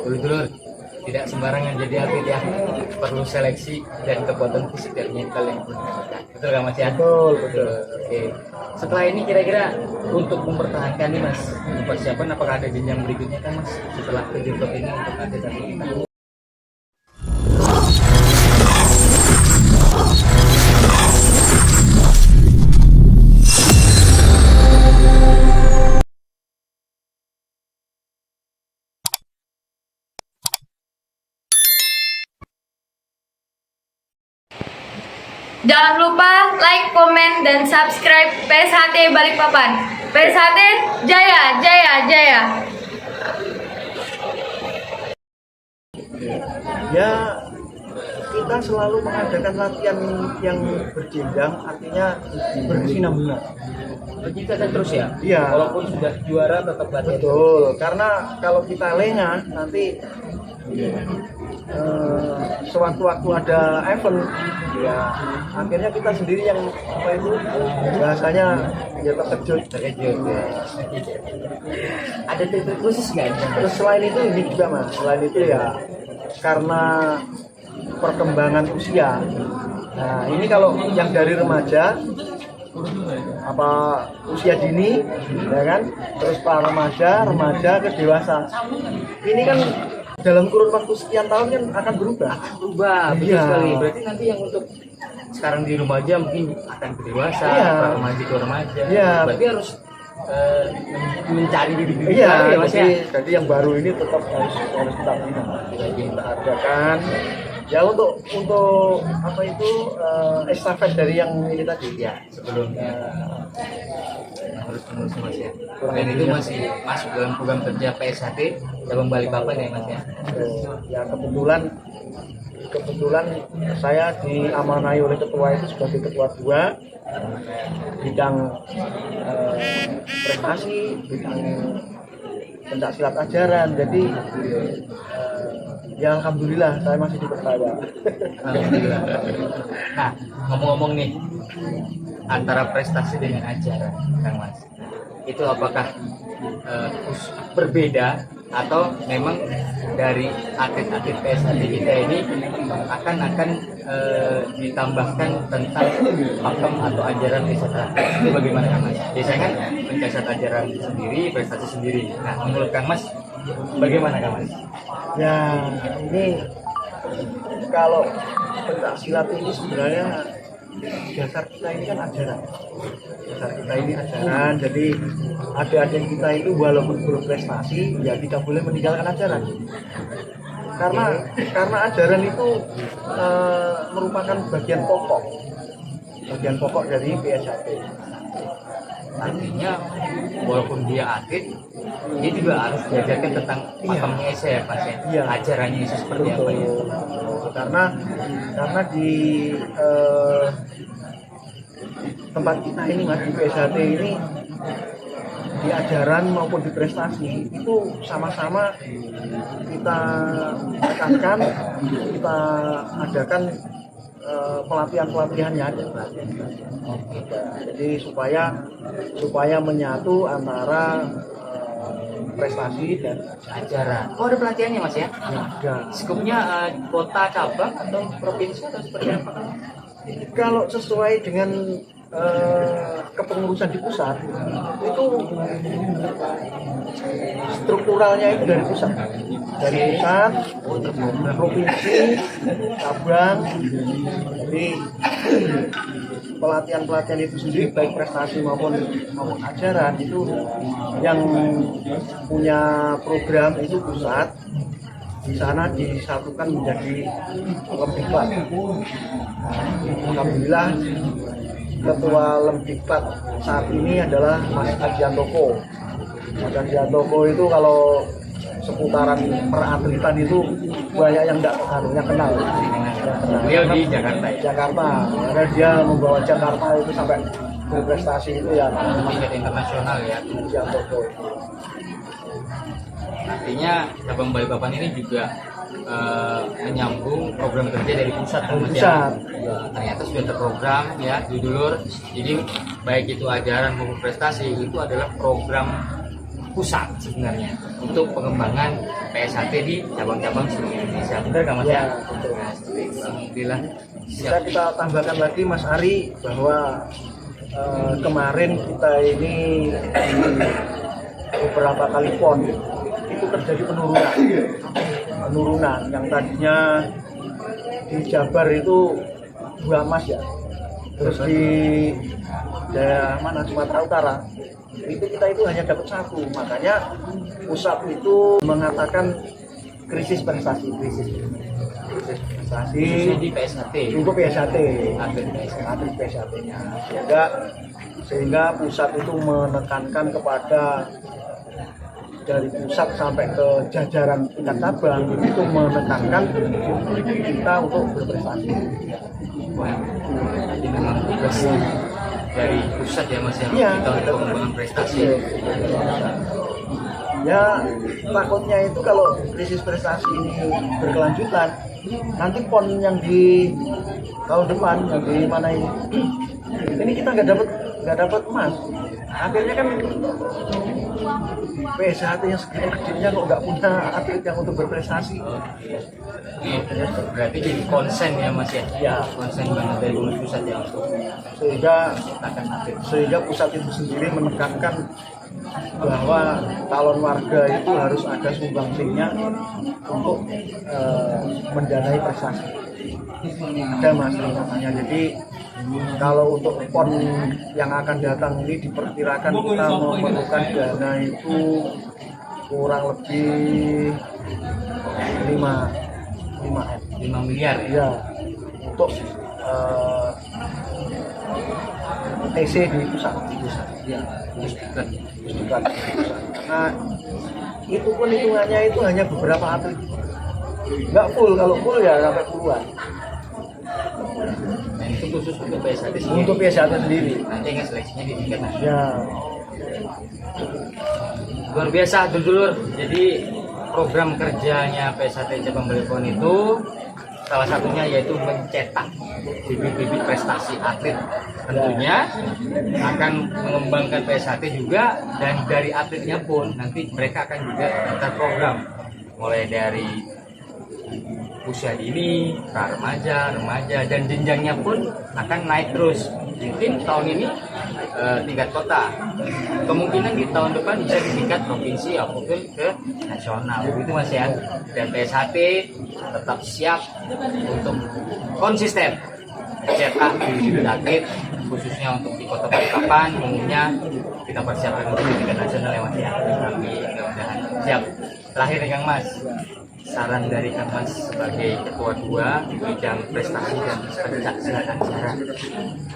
Dulur-dulur, tidak sembarangan jadi atlet ya, perlu seleksi dan kekuatan fisik dan mental yang kuat. Betul kan Mas ya? Betul, betul. Oke. Setelah ini kira-kira untuk mempertahankan nih Mas, persiapan apakah ada jenjang berikutnya kan Mas setelah ke Top ini untuk atlet-atlet kita? Jangan lupa like, komen, dan subscribe PSHT Balikpapan. PSHT Jaya, Jaya, Jaya. Ya, kita selalu mengadakan latihan yang berjenjang, artinya berkesinambungan. Kita akan terus ya? Iya. Walaupun sudah juara tetap latihan. Betul, karena kalau kita lengah nanti sewaktu-waktu ada event, ya akhirnya kita sendiri yang apa itu bahasanya ya terkejut. Ya. Ada trik khusus nggak? Terus selain itu ini juga Mas, selain itu ya karena perkembangan usia. Nah ini kalau yang dari remaja apa usia dini ya kan, terus para remaja ke dewasa, ini kan dalam kurun waktu sekian tahun kan akan berubah. Betul Iya. sekali. Berarti nanti yang untuk sekarang di remaja mungkin akan ke dewasa, Iya. remaja ke remaja. Iya. Berarti harus mencari diri Iya, ya Mas ya. jadi yang baru ini tetap harus kita bina, kita adakan. Ya untuk apa itu estafet dari yang ini tadi ya Sebelumnya harus menerus Mas ya. Dan itu masih masuk dalam program kerja PSHT cabang Balikpapan ya Mas ya. Ya kebetulan saya diamanai oleh ketua itu sebagai ketua 2 bidang prestasi, bidang pencaksilat ajaran. Jadi ya alhamdulillah saya masih dipercaya. Alhamdulillah. Nah, ngomong-ngomong nih antara prestasi dengan ajaran, Kang Mas, itu apakah berbeda atau memang dari atlet-atlet PSHT kita ini akan ditambahkan tentang pakem atau ajaran wisata? Itu bagaimana Kang Mas? Biasanya kan pencaksilat ajaran sendiri, prestasi sendiri. Nah, menurut Kang Mas bagaimana Kang Mas? Ya ini kalau pencaksilat ini sebenarnya dasar kita ini kan ajaran. Dasar kita ini ajaran. Jadi adik-adik kita itu walaupun berprestasi ya tidak boleh meninggalkan ajaran. Karena ajaran itu merupakan bagian pokok dari PSHT. Artinya walaupun dia atlet, dia juga harus diajarkan tentang pakemnya ya Pak ya. Iya. Ajarannya itu seperti apa ya? Karena di tempat kita ini Mas, di PSHT ini di ajaran maupun di prestasi itu sama-sama kita tekankan, kita adakan pelatihan-pelatihannya ada. Jadi supaya menyatu antara prestasi dan Ajaran. Oh ada pelatihannya Mas ya? ada. Skupnya kota, cabang atau provinsi atau seperti apa? Kalau sesuai dengan kepengurusan di pusat itu strukturalnya itu dari pusat, provinsi, cabang. Jadi pelatihan itu sendiri baik prestasi maupun ajaran itu yang punya program itu pusat. Di sana disatukan menjadi Lemdiklat. Alhamdulillah ketua Lemdiklat saat ini adalah Mas Adiantoko. Mas Adiantoko itu kalau seputaran peratletan itu banyak yang nggak kenal. Beliau di Jakarta ya? Jakarta, karena dia membawa Jakarta itu sampai berprestasi itu ya Tingkat internasional ya. Adiantoko. Artinya cabang Balikpapan ini juga menyambung program kerja dari pusat Kang Mas, Pusat. ya. Ternyata sudah terprogram ya di dulur. Jadi baik itu ajaran maupun prestasi itu adalah program pusat sebenarnya untuk pengembangan PSHT di cabang-cabang seluruh Indonesia. Benar nggak Mas Ya, ya? betul. Nah, alhamdulillah. Bisa Siap. kita tambahkan lagi Mas Ari bahwa kemarin kita ini di beberapa kali PON itu terjadi penurunan yang tadinya di Jabar itu 2 emas ya, terus di daerah mana Sumatera Utara itu kita itu hanya dapat 1, makanya pusat itu mengatakan krisis prestasi Khususnya di PSHT. untuk PSHT Atlet PSHT. atlet PSHT-nya, sehingga pusat itu menekankan kepada dari pusat sampai ke jajaran tingkat cabang itu menekankan kita untuk berprestasi. Wah, jadi memang tugas dari pusat ya Mas ya, Iya. kita untuk pengembangan prestasi. Ya takutnya itu kalau krisis prestasi ini berkelanjutan, nanti PON yang di tahun depan yang di mana ini kita nggak dapat emas. Akhirnya kan PSHT yang segitu kecilnya kok nggak punya atlet yang untuk berprestasi. Berarti jadi konsen ya Mas ya? Ya. Konsen banget dari pengurus pusat ya untuk sehingga pusat itu sendiri menekankan bahwa calon warga itu harus ada sumbangsinya untuk mendanai prestasi. Ada Mas namanya. Jadi kalau untuk PON yang akan datang ini diperkirakan kita memerlukan dana itu kurang lebih 5 miliar ya? ya untuk TC di pusat. Ya, terus bukan. Bukan. Nah, itu pun hitungannya itu hanya beberapa atlet. Nggak full, kalau full ya sampai puluhan. Nah itu khusus untuk PSHT sendiri. Untuk PSHT sendiri. Nanti nggak seleksinya di tingkat nasional. Ya, Luar biasa dulur. Jadi program kerjanya PSHT Cabang Balikpapan itu salah satunya yaitu mencetak bibit-bibit prestasi atlet. Tentunya akan mengembangkan PSHT juga, dan dari atletnya pun nanti mereka akan juga terprogram mulai dari usia dini, remaja, dan jenjangnya pun akan naik terus. Mungkin tahun ini tingkat kota, kemungkinan di tahun depan bisa di tingkat provinsi ataupun ke nasional. Begitu Mas ya. Dan PSHT tetap siap untuk konsisten cetak bibit atlet, khususnya untuk di Kota Balikpapan. Umumnya kita persiapkan untuk di tingkat nasional ya Mas ya. Kami mudah-mudahan siap. Terakhir nih Kang Mas, saran dari Kang Mas sebagai ketua 2 di bidang prestasi dan pencaksilat acara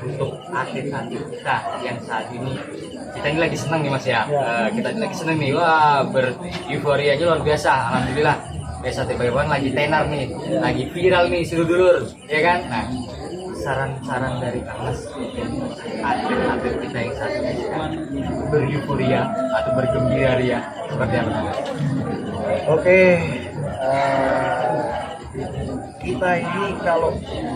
untuk atlet-atlet kita yang saat ini, kita ini lagi senang nih Mas ya. Kita ini lagi senang nih, wah bereuforianya luar biasa. Alhamdulillah PSHT Balikpapan lagi tenar nih, lagi viral nih sedulur, ya kan? Nah, saran-saran dari Kang Mas atlet-atlet kita yang saat ini bereuforia atau bergembira ria seperti apa? oke. Kita ini kalau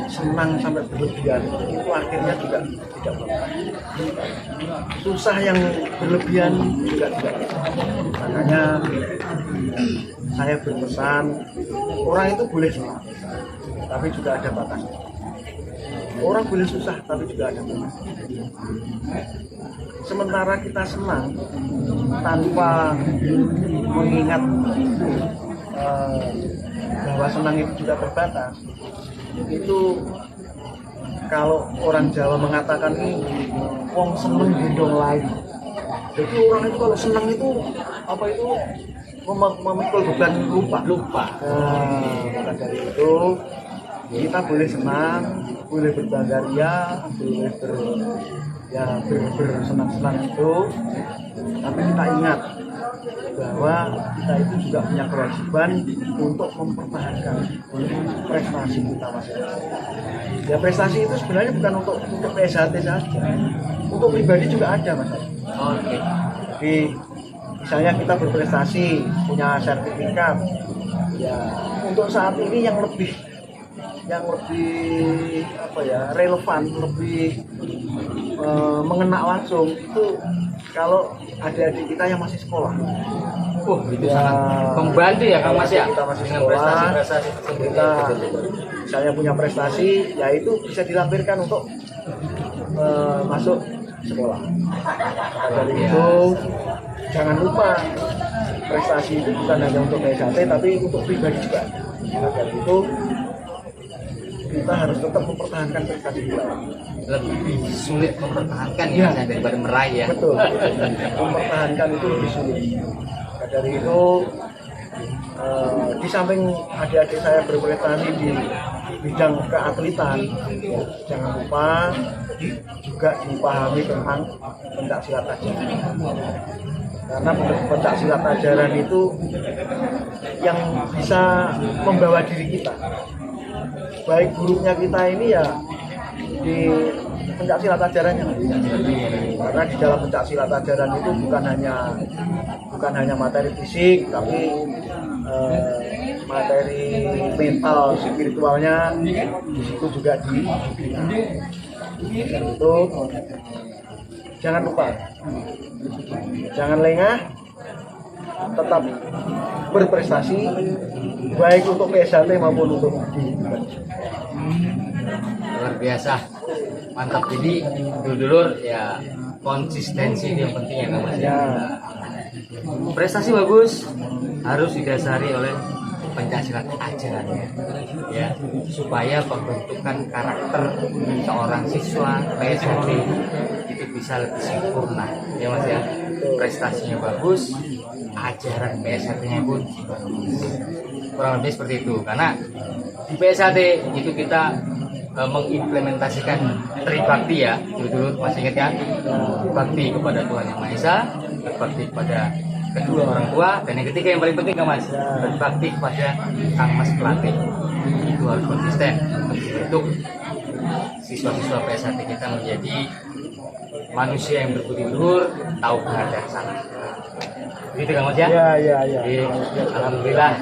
senang sampai berlebihan itu akhirnya juga tidak bagus. Susah yang berlebihan juga tidak. Makanya saya berpesan, orang itu boleh senang, tapi juga ada batasnya. Orang boleh susah, tapi juga ada batasnya. Sementara kita senang tanpa mengingat bahwa senang itu juga terbatas, itu kalau orang Jawa mengatakan ini wong seneng gendong lain. Jadi orang itu kalau senang itu apa itu memikul beban lupa. Maka dari itu kita boleh senang, boleh berbangga ria, boleh bersenang-senang itu, tapi kita ingat bahwa kita itu juga punya kewajiban untuk mempertahankan prestasi kita masing-masing. Ya prestasi itu sebenarnya bukan untuk PSHT saja, untuk pribadi juga ada Mas. Oke. Jadi misalnya kita berprestasi, punya sertifikat, ya untuk saat ini yang lebih apa ya, relevan, lebih mengena langsung itu kalau adik-adik kita yang masih sekolah. Itu Ya, sangat membantu ya Kang Mas ya. kita masih Dengan sekolah, prestasi-prestasi kita misalnya punya prestasi, ya itu bisa dilampirkan untuk masuk sekolah. Dari itu jangan lupa prestasi itu bukan hanya untuk PSAT tapi untuk pribadi juga. Dari itu kita harus tetap mempertahankan prestasi kita. Lebih sulit mempertahankan Ya. ya daripada meraih ya. Betul. Mempertahankan itu lebih sulit. Maka dari itu di samping adik-adik saya berprestasi di bidang keatletan, jangan lupa juga dipahami tentang pencak silat ajaran. Karena pencak silat ajaran itu yang bisa membawa diri kita. Baik buruknya kita ini ya di pencak silat ajarannya. Karena di dalam pencak silat ajaran itu bukan hanya materi fisik, tapi materi mental, spiritualnya di situ juga dibina. Dan itu jangan lupa, jangan lengah, tetap berprestasi baik untuk PSAT maupun untuk Luar biasa, mantap. Jadi dulur ya konsistensi itu yang penting ya Kang Mas ya. Prestasi bagus harus didasari oleh pencaksilat ajarannya ya, supaya pembentukan karakter seorang siswa PSAT itu bisa lebih sempurna ya Mas ya. Prestasinya bagus, ajaran PSAT-nya pun bagus, kurang lebih seperti itu. Karena di PSAT itu kita mengimplementasikan tribakti ya, dulu masih ingat ya, bakti kepada Tuhan Yang Maha Esa, berbakti kepada kedua orang tua, dan yang ketiga yang paling penting Kang Mas, berbakti kepada Kang Mas pelatih. Itu harus konsisten untuk membentuk siswa-siswa PSAT kita menjadi manusia yang berbudi luhur, tahu benar dan salah. Begitu Kang Mas ya? Ya. Jadi, alhamdulillah.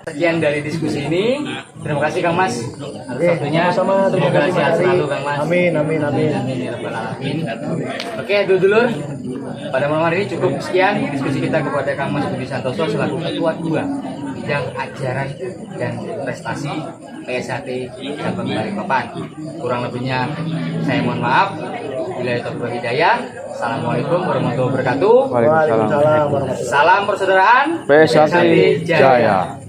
Sekian dari diskusi ini. Terima kasih Kang Mas atas waktunya. Sama-sama, terima Semoga kasih, sehat Pak Ari. selalu Kang Mas. Amin. Amin ya rabbal alamin. Oke, dulur. Pada malam hari ini cukup sekian diskusi kita kepada Kang Mas Budi Santoso selaku Ketua 2 Bidang Ajaran dan Prestasi PSAT Cabang Balikpapan. Kurang lebihnya saya mohon maaf. Bila itu hidayah. Assalamualaikum warahmatullahi wabarakatuh. Waalaikumsalam warahmatullahi wabarakatuh. Salam persaudaraan PSAT Jaya.